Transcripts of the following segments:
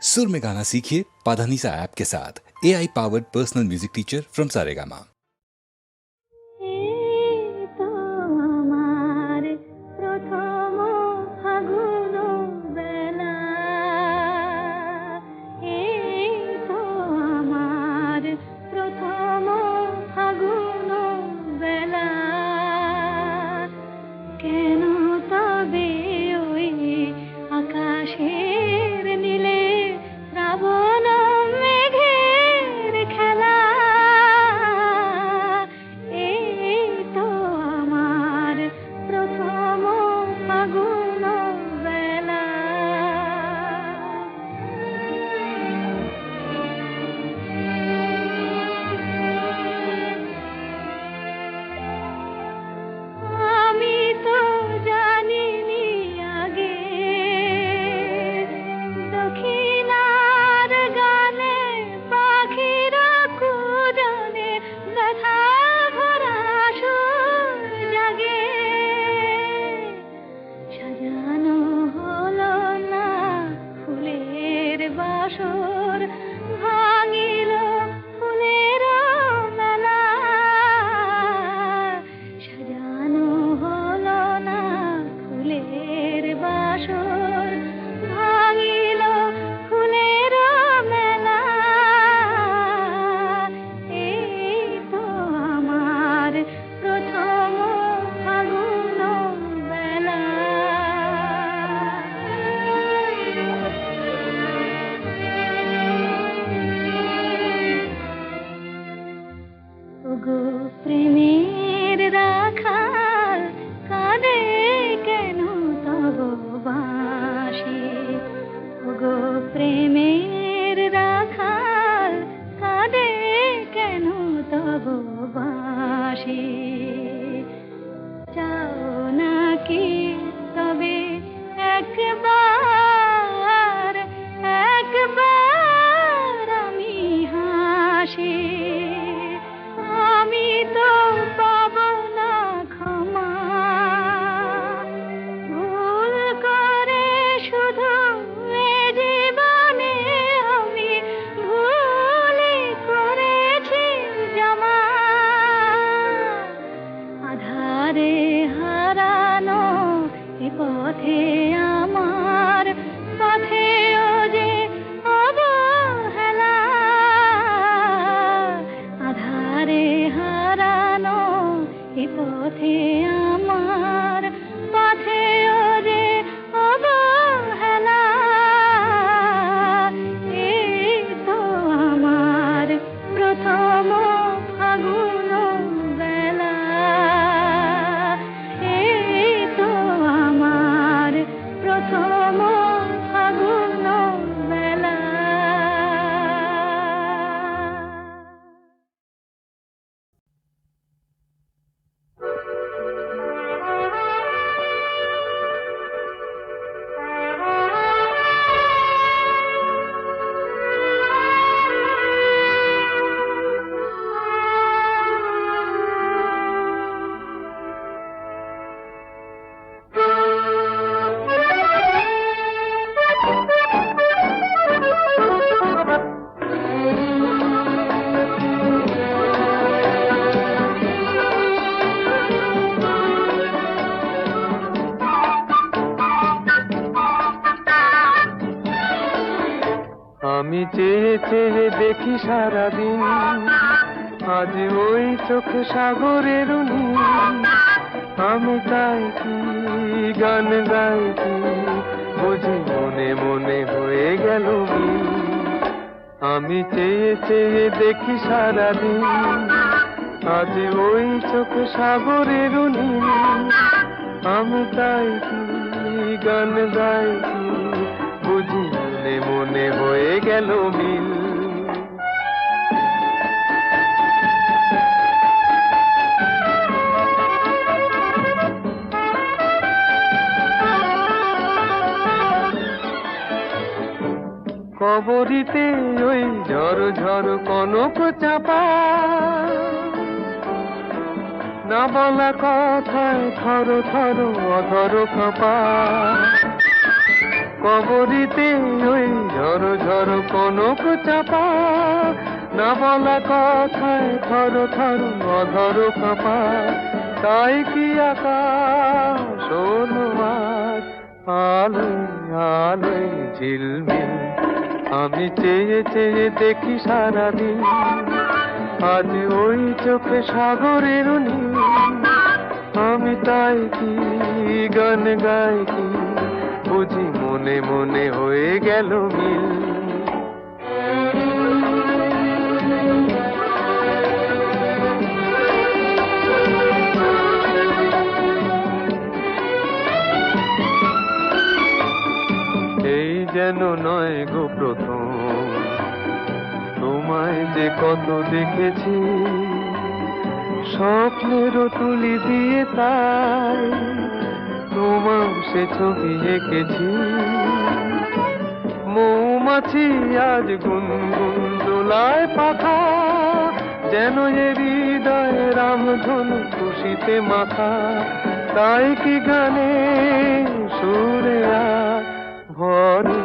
सुर में गाना सीखिए पाधानीसा ऐप के साथ। AI powered personal music teacher from Saregama. আমি চেয়ে চেয়ে দেখি সারাদিন, আজ ওই চোখে সাগরের নীল। আমি তাই কি গান গাই কি বুঝি মনে মনে হয়ে গেল মিল। আমি চেয়ে চেয়ে দেখি সারাদিন, আজ ওই চোখে সাগরের নীল। আমি তাই কি গান গাই কি বুঝি মনে মনে হয়ে গেল মিল। কবরীতে ওই ঝড় ঝড় কনক চাপা, না বলা কথায় থর থর অধর কাঁপা। কবরীতে ওই ঝড় ঝড় ঝরো কনক চাপা, না বলা কথায় থর থর অধর কাঁপা, তাই কি আকাশ হলো আজ আলোয় আলোয় ঝিলমিল। আমি চেয়ে চেয়ে দেখি সারাদিন, আজ ওই চোখে সাগরের নীল। আমি তাই কি গান গাই কি, বুঝি মনে মনে হয়ে গেল মিল। এই যেন নয় গো প্রথম, তোমায় যে কত দেখেছি, স্বপ্নেরও তুলি দিয়ে তাই তোমার সে ছবি এঁকেছি। মৌমাছি আজ গুনগুন দোলায় পাখা, যেন এ হৃদয়ে রামধনু খুশিতে মাথা। তাই কি গানে সুরে ভরে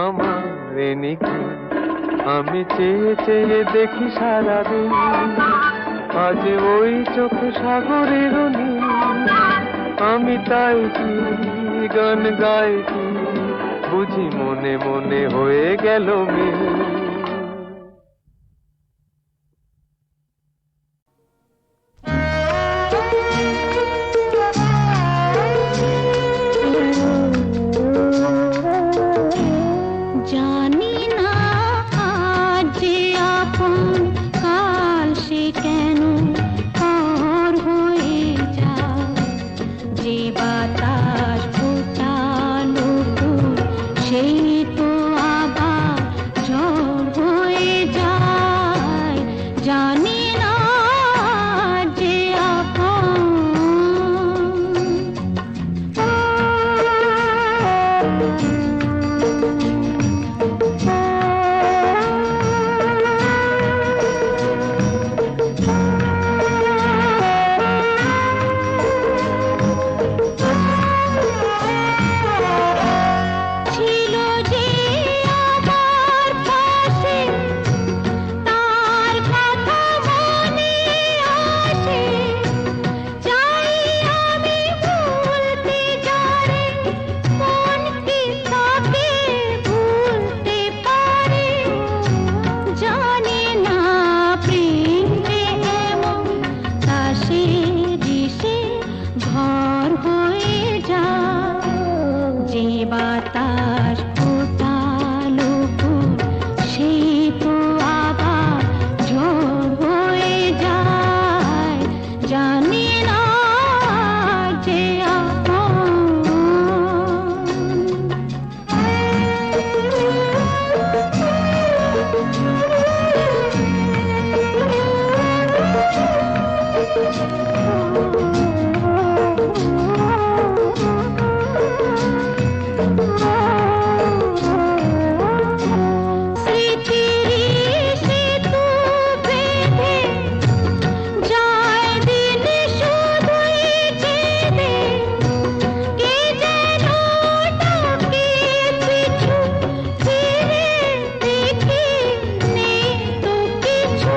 আমার নিকি, আমি চেয়ে চেয়ে দেখি সারাদিন, আজ ওই চোখে সাগরের নীল। আমি তাই কি গান গাই কি, বুঝি মনে মনে হয়ে গেল মিল। জানি না আজ যে আপন, কাল সে কেন পর হয়ে যায়। যে বাতাস ফোটালো ফুল, সেই তো আবার ঝড় হয়ে যায়। জানি না আজ যে আপন। ছিল যে আমার পাশে, তার কথা মনে আসে। চাই আমি ভুলতে যারে, মন কি তাকে ভুলতে পারে। জানি না প্রেমে এমন তাসে দিশে ভর হয়ে যায়। যে বাতাস ফোটালো ফুল, সেই তো আবার ঝড় হয়ে যায়। জানি না যে আপন। স্মৃতির সেতু বেঁধে যায় দিন শুধুই কেঁদে। কে যেন ডাকে পিছু ফিরে, দেখি নেই তো কিছু।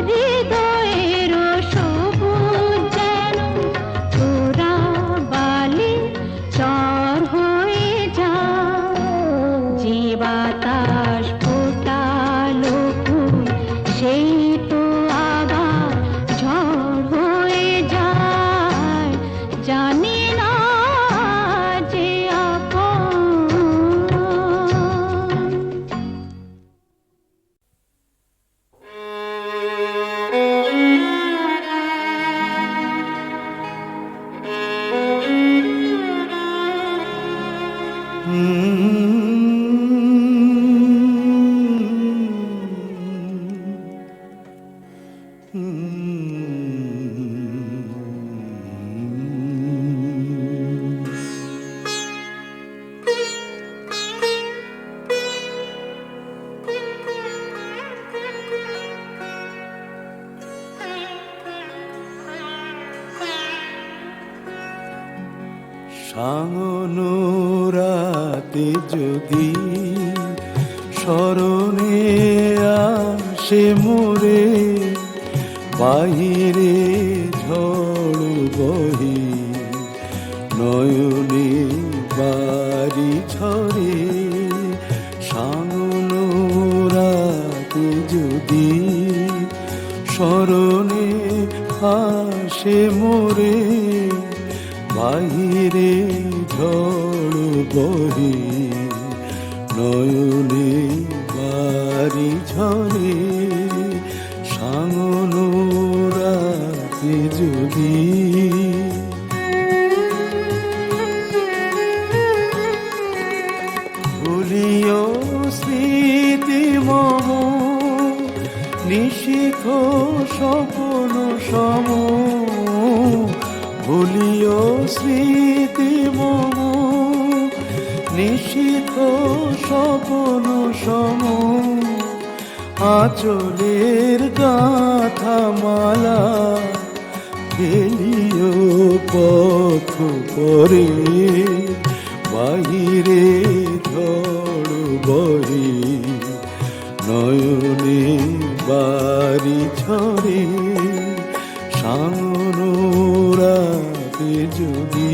হৃদয়ের সবুজ যেন তোরা বালি চর হয়ে যায়। যে বাতাস ফোটালো ফুল, সেই তো আবার ঝড় হয়ে যায়। জানি না যে আপন। সাঙ্গনো রাতে যদি স্মরণে আসে মোরে বাহিরে ঝড় বহি নয়নে বাড়ি ঝরে সাঙ্গন রাতে যদি স্মরণে আসে মোরে বাহিরে ঝড় বহি নয়নে বাড়ি ঝরে সাঙ্গন রাতে যদি ভুলিও স্মৃতি মম নিশিখ স্বপ্ন সম ভুলিও স্মৃতি মম নিশিখ স্বপ্ন সম আঁচলের গাথা মালা ফেলিও পথ পরে বাহিরে ঝড় বহি নয়নে বাড়ি ঝরে সাঙ্গন রাতে যদি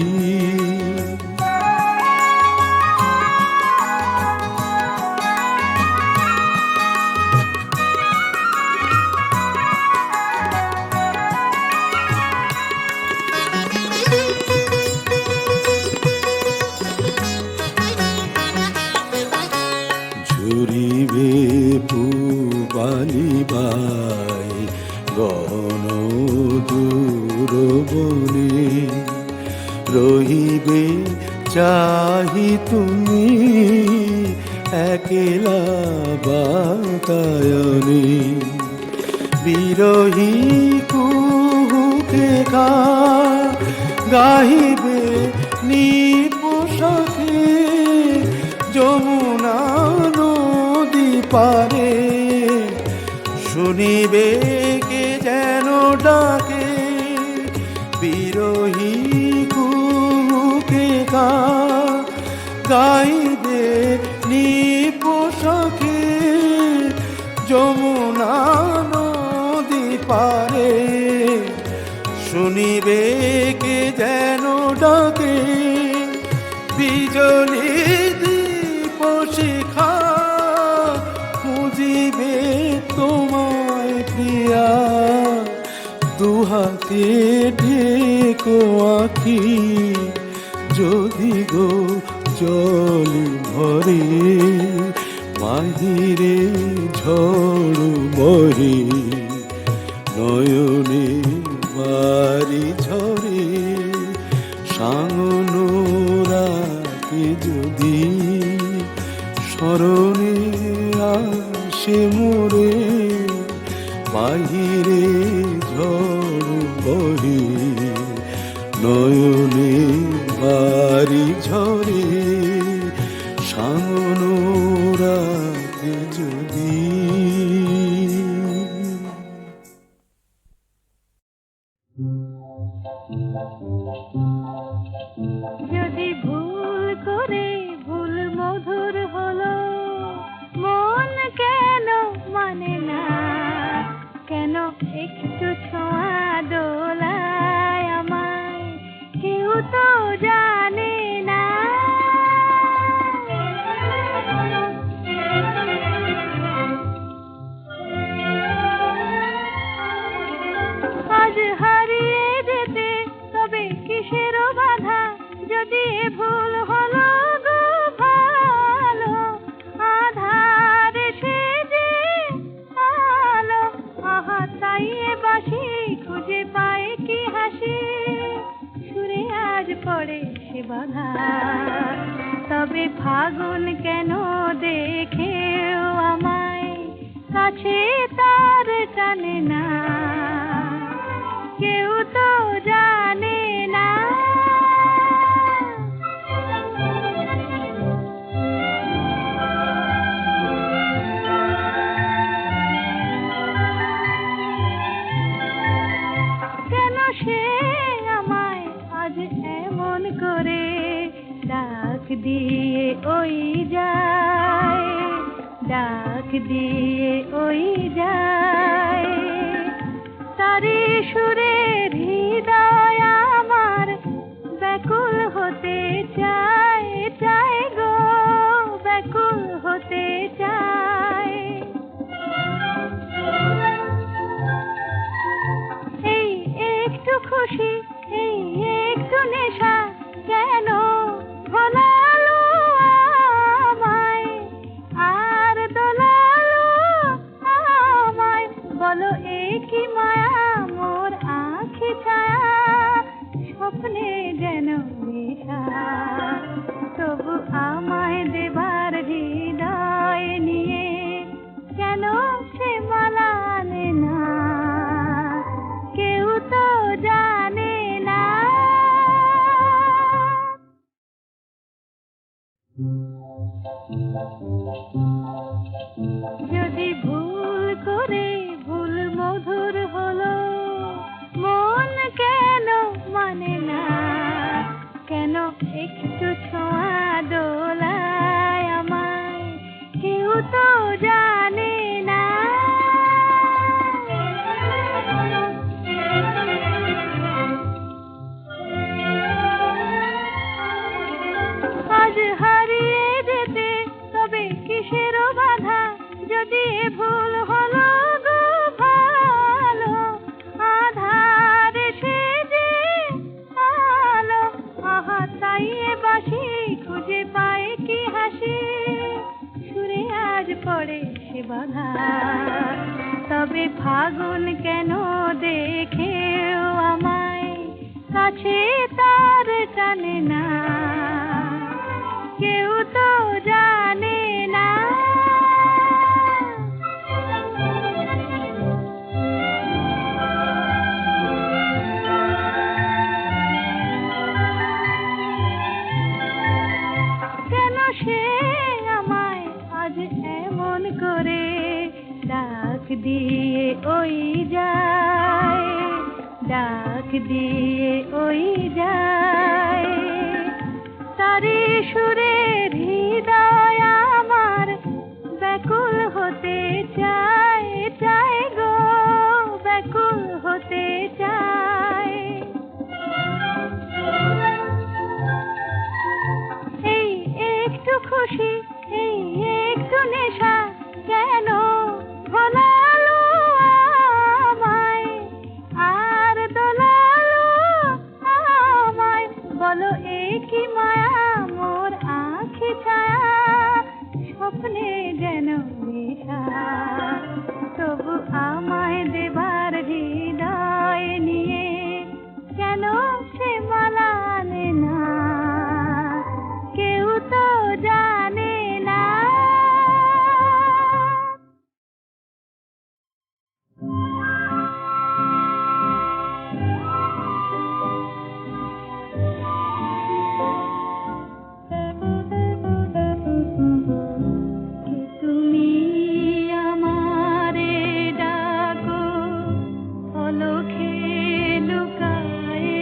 ঝুরিবে পুবালিবাই গহন দূর বনে রহিবে চাহি তুমি একলা বাতায়নে বিরহী কুহুকে গাহিবে নিপোষাকে যমুনা নদী পারে শুনিবে কে যেন ডাকে বিরহী কুহুকে গাইবে নিপোষাকে যমুনা নদী পারে শুনিবে কে যেন ডাকে বিজলি দীপ শিখা খুঁজিবে তোমায় প্রিয়া দুহাতে ঢেকো আঁখি যদি গো জল ভরে বাহিরে ঝড় বহে নয়নে বাড়ি ঝরে সাঙ্গন রাতে যদি স্মরণে আসে মোরে বাহিরে ঝড় বহে নয়নে বাড়ি ঝরে সাঙ্গন রাতে যদি যদি ভুল করে ভুল মধুর হলো মন কেন মানে না কেন একটু ছোঁয়া দোলায় আমায় কেউ তো জানে না আজ হারিয়ে যেতে তবে কিসের বাধা যদি ভুল হলো গো ভালো আধার সে যে আলো আহা তাই বাসি খুঁজে পায় কি হাসি সুরে আজ পড়ে সে বাধা তবে ফাগুন কেন দেখেও আমায় কাছে তার টানে না কেউ তো জানে না কেন সে আমায় আজ এমন করে ডাক দিয়ে ওই যায় ডাক দিয়ে ওই যায় তারি সুরে হৃদয় আমার ব্যাকুল হতে চায় চায় গো ব্যাকুল হতে চায় এই একটু খুশি এই একটু নেশা কেন ভোলালো আমায় আর দোলালো আমায় বলো কি মায়া মোর আঁখি ছায়া স্বপ্নে যেন নেশা তবু আমায় দেবার হৃদয় নিয়ে কেন সে মালা আনে না কেউ তো জানে না যদি ভুল করে ভুল মধুর হলো মন কেন মানে না কেন একটু ছোঁয়া দোলায় আমায় কেউ তো জানে না আজ হারিয়ে যেতে তবে কিসের বাধা যদি এ ভুল হলো গো ভালো আধার সে যে আলো আহা তাই এ বাসি খুঁজে পায় কি হাসি সুরে আজ পড়ে সে বাধা তবে ফাগুন কেন দেখেও আমায় কাছে তার টানে না কেউ তো জানে না কেন সে আমায় আজ এমন করে ডাক দিয়ে ওই যায় ডাক দিয়ে ওই যায় তারি সুরে হৃদয় আমার ব্যাকুল হতে চায় চায় গো ব্যাকুল হতে চায় এই একটু খুশি এই একটু নেশা কেন ভোলালো আমায় আর দোলালো আমায় বলো কি মায়া মোর আঁখি ছায়া স্বপ্নে যেন নেশা তবু আমায় দেবার হৃদয় নিয়ে কেন সে মালা আনে না কেউ তো জানে না তুমি আমারে ডাকো অলখে লুকায়ে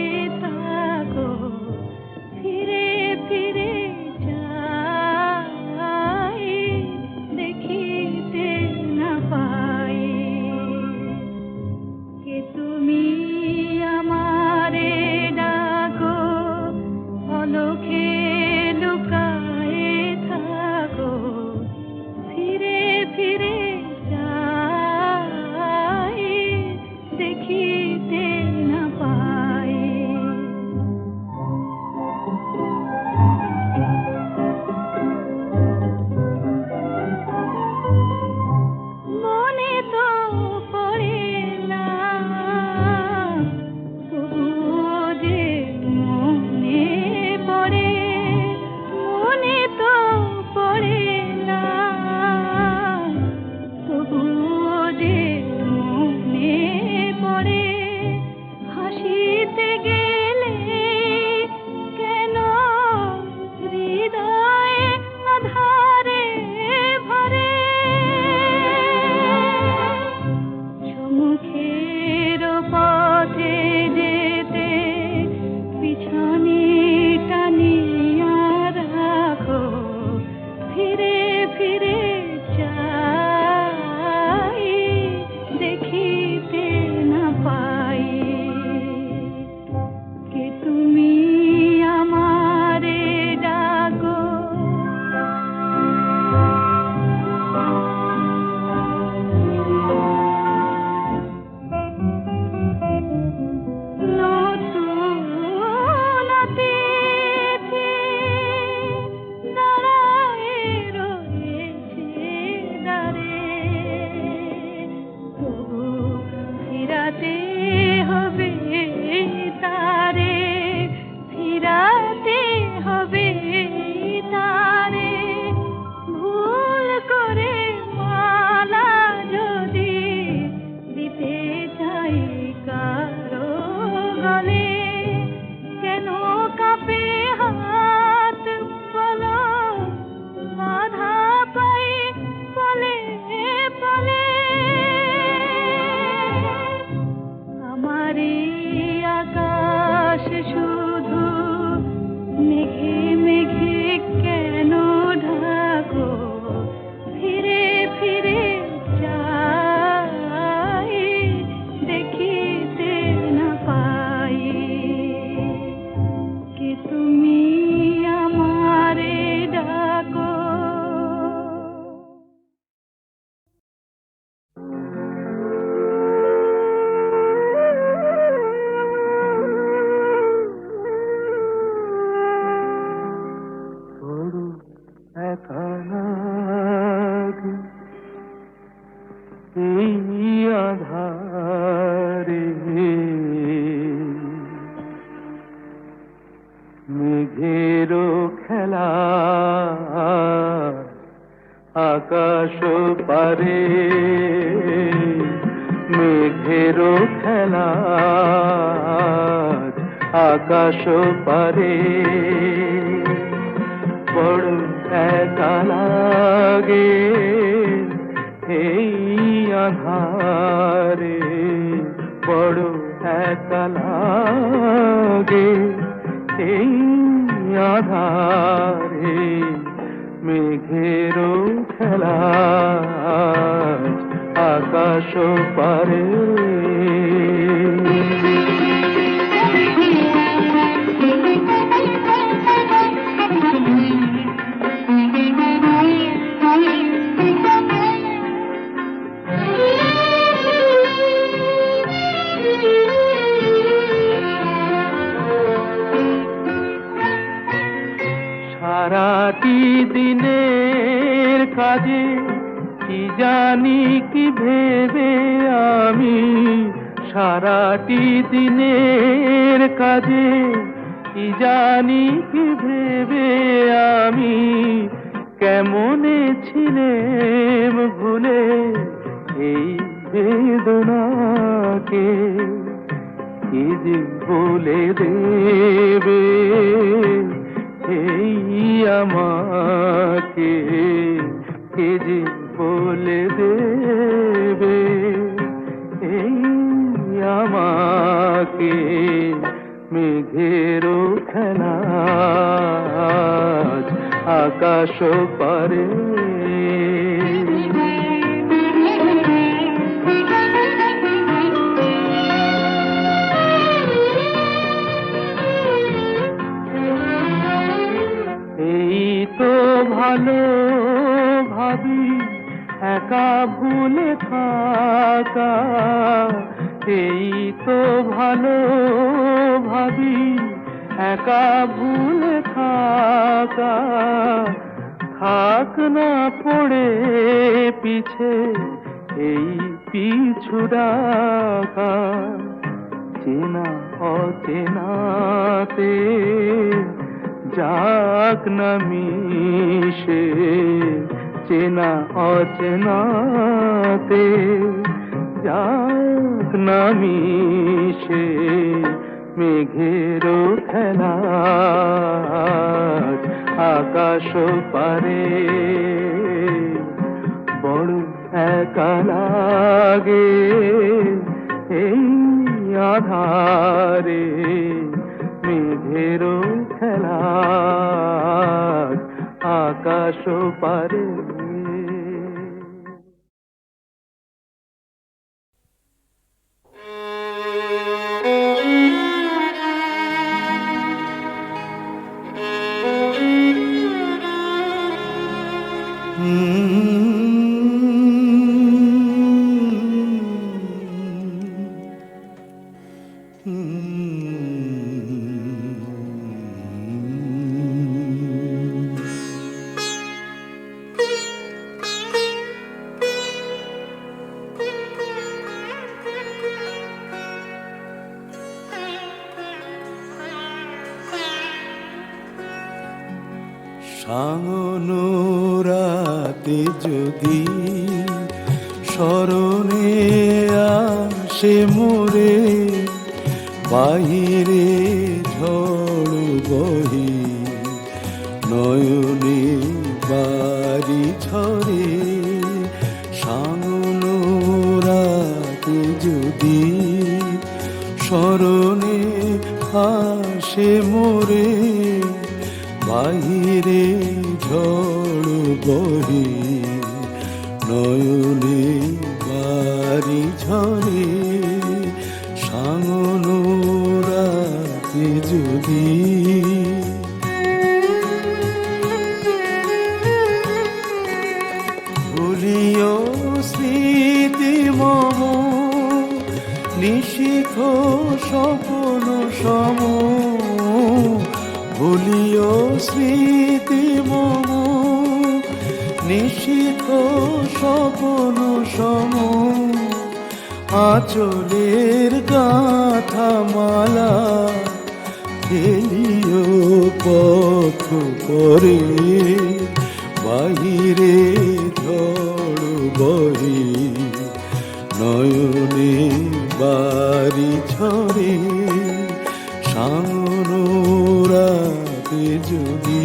আকাশ পারে মেঘেরও খেলা, আকাশ পারে বড় একা লাগে এই আধারে, বড় একা লাগে এই আধারে, মেঘেরও খেলা আকাশ পারে। সারাটি দিনের কাজে কি জানি কি ভেবে আমি, সারাটি দিনের কাজে কি জানি কি ভেবে আমি, কেমনে ছিলেম ভুলে এই বেদনাকে, কি যে বলে দেবে এই আমাকে, কে যে বলে দেবে এই আমাকে, মেঘেরও খেলা আকাশ পারে। ভালো ভাবি একা ভুলে থাকা, এই তো ভালো ভাবি একা ভুলে থাকা, থাক না পড়ে পিছে এই পিছু ডাকা, চেনা অচেনাতে যাক না মিশে, চেনা অচেনাতে যাক না মিশে, মেঘেরও খেলা আকাশ পারে, বড় একা লাগে এই আধারে, মেঘেরও খেলা আকাশ পারে। সাঙ্গনো রাতে যদি স্মরণে আসে মোরে, বাহিরে ঝড় বহি নয়নে বাড়ি ঝরে, সাঙ্গনো রাতে যদি স্মরণে আসে মোরে, বাহিরে ঝড় বহে নয়নে বাড়ি ঝরে, সাঙ্গনো রাতে যদি ভুলিও স্মৃতি মম নিশিথ স্বপ্ন সম, ভুলিও স্মৃতি মম নিশিথ স্বপ্ন সম, আঁচলের গাঁথা মালা ফেলিও পথ পরে, বাহিরে ঝড় বহে, নয়নে বাড়ি ঝরে, সামনো রাতে যদি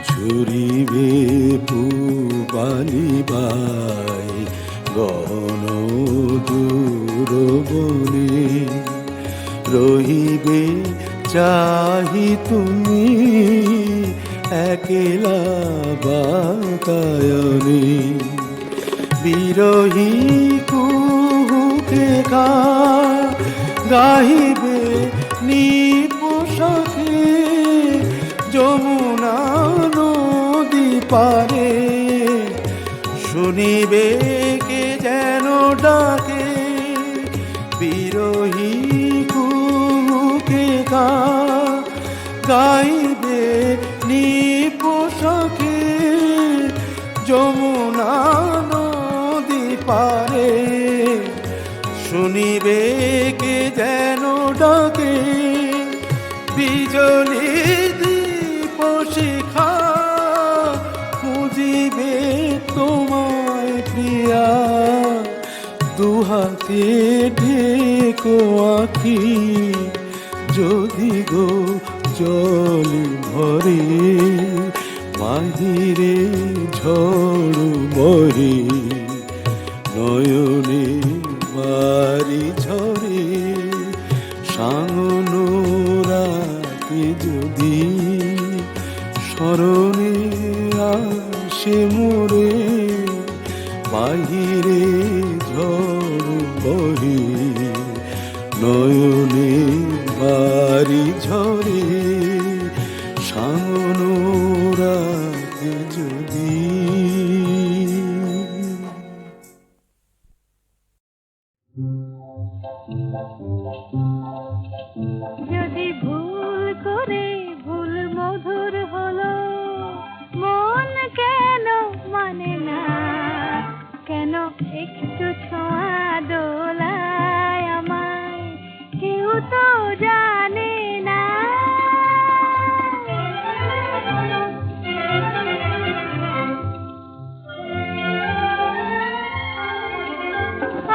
ঝরিবে পুবালি বাই গহন দূর বনে, রহিবে চাহি তুমি একলা বাতায়নে, বিরহী কুহুকে গাহিবে নিপোষাকে, যমুনা নদী পারে শুনিবে কে যেন ডাকে, বিরহী কুহুকে গাইবে নিপোষাকে, যমুনা নদী পারে শুনিবে কে যেন ডাকে, বিজলি দীপ শিখা খুঁজিবে তোমায় প্রিয়া, দুহাতে ঢেকো আঁখি যদি গো জল ভরে, বাহিরে ঝড় বহে, নয়নে বাড়ি ঝরে, সাঙ্গন রাতে যদি স্মরণে আসে মোরে, বাহিরে ঝড় বহে, নয়নে বাড়ি ঝরে, সাঙ্গন রাতে যদি। যদি ভুল করে ভুল মধুর হলো, মন কেন মানে না, কেন একটু ছোঁয়া দোলায় আমায়, কেউ তো জানে না।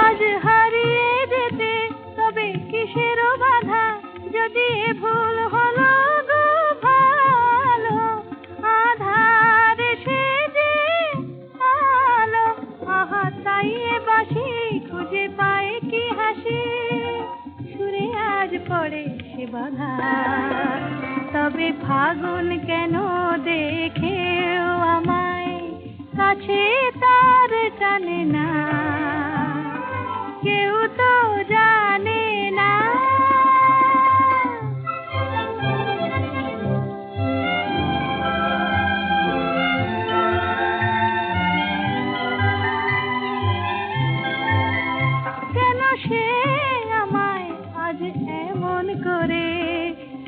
আজ হারিয়ে যেতে তবে কিসের বাধা, যদি ভুল হলো গো ভালো, আধার সে যে আলো, আহা তাই বাসি খুঁজে পায় কি হাসি, সুরে আজ পড়ে সে বাধা, তবে ফাগুন কেন দেখেও আমায় কাছে তার টানে না, কেউ তো জানে না। কেন সে আমায় আজ এমন করে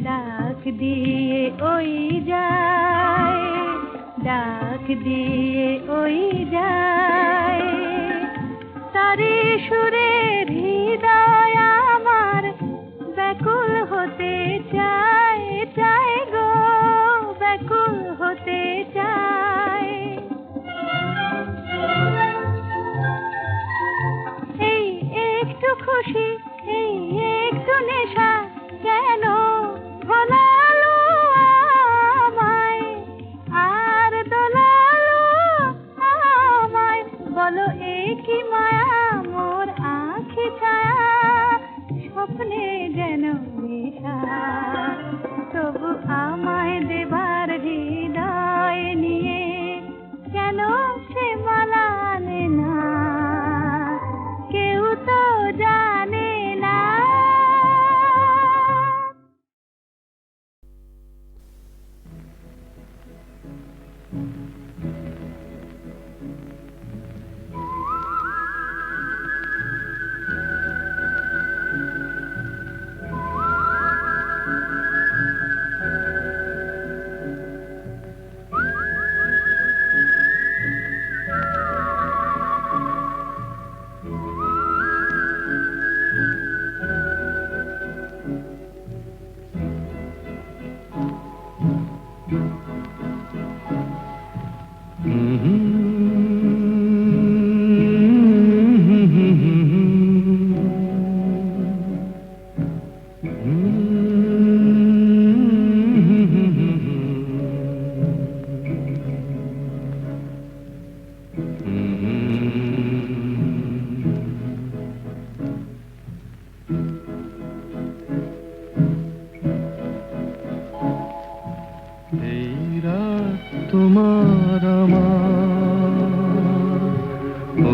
ডাক দিয়ে ওই যায়, ডাক দিয়ে ওই যায়, তারি সুরের হৃদয় আমার ব্যাকুল হতে চায়, চায় গো ব্যাকুল হতে চায়। এই একটু খুশি, এই একটু নেশা কেন ভোলালো আমায়, আর দোলালো আমায়, বলো এ কি মায়া মোর এই রাত তোমার আমার,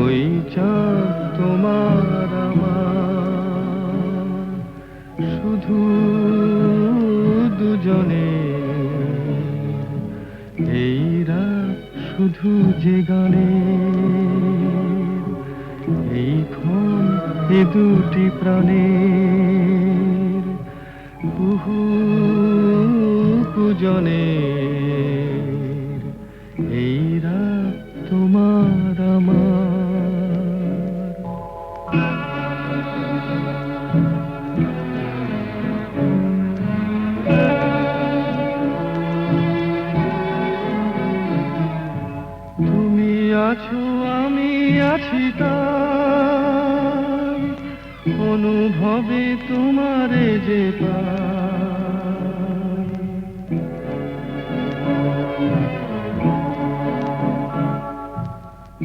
ওই চাঁদ তোমার আমার, শুধু দুজনে এই রাত শুধু যে গানে, এই ক্ষণ এ দুটি প্রাণের বহু পূজনের এই রাত তোমার আমার। তুমি আছো আমি আছি তাই, অনুভবে তোমারে যে পাই।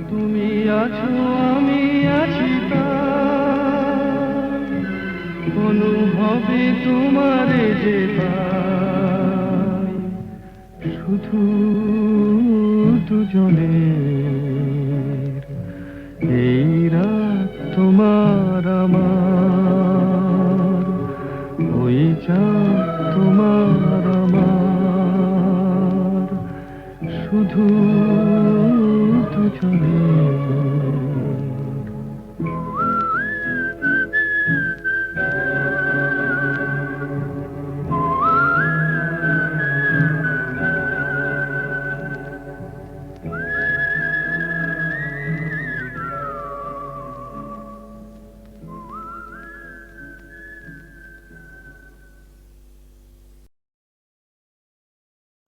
তুমি আছো আমি আছি তাই, অনুভবে তোমারে যে পাই, শুধু দুজনের এই রাত তোমার আমার, ওই চাঁদ তোমার আমার, শুধু